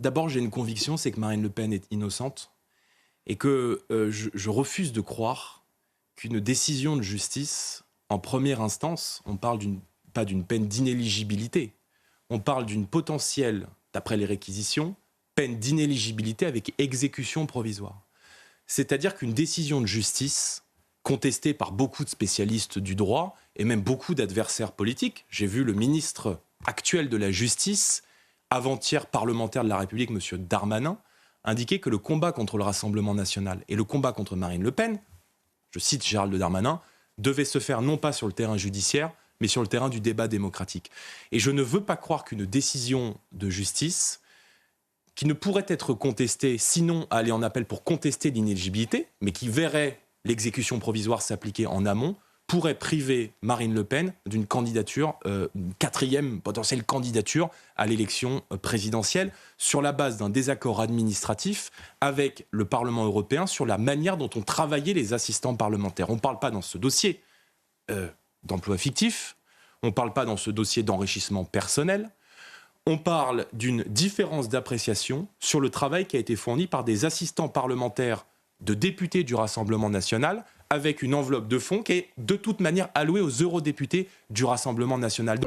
d'abord, j'ai une conviction, c'est que Marine Le Pen est innocente et que je refuse de croire qu'une décision de justice, en première instance, on parle pas d'une peine d'inéligibilité, on parle d'une potentielle, d'après les réquisitions, peine d'inéligibilité avec exécution provisoire. C'est-à-dire qu'une décision de justice, contestée par beaucoup de spécialistes du droit et même beaucoup d'adversaires politiques, j'ai vu le ministre actuel de la Justice, avant-hier parlementaire de la République, M. Darmanin, indiquer que le combat contre le Rassemblement national et le combat contre Marine Le Pen, je cite Gérald Darmanin, devait se faire non pas sur le terrain judiciaire, mais sur le terrain du débat démocratique. Et je ne veux pas croire qu'une décision de justice, qui ne pourrait être contestée, sinon à aller en appel pour contester l'inéligibilité, mais qui verrait l'exécution provisoire s'appliquer en amont, pourrait priver Marine Le Pen d'une candidature, une quatrième potentielle candidature à l'élection présidentielle, sur la base d'un désaccord administratif avec le Parlement européen sur la manière dont ont travaillé les assistants parlementaires. On ne parle pas dans ce dossier d'emploi fictif, on ne parle pas dans ce dossier d'enrichissement personnel, on parle d'une différence d'appréciation sur le travail qui a été fourni par des assistants parlementaires de députés du Rassemblement national avec une enveloppe de fonds qui est de toute manière allouée aux eurodéputés du Rassemblement national.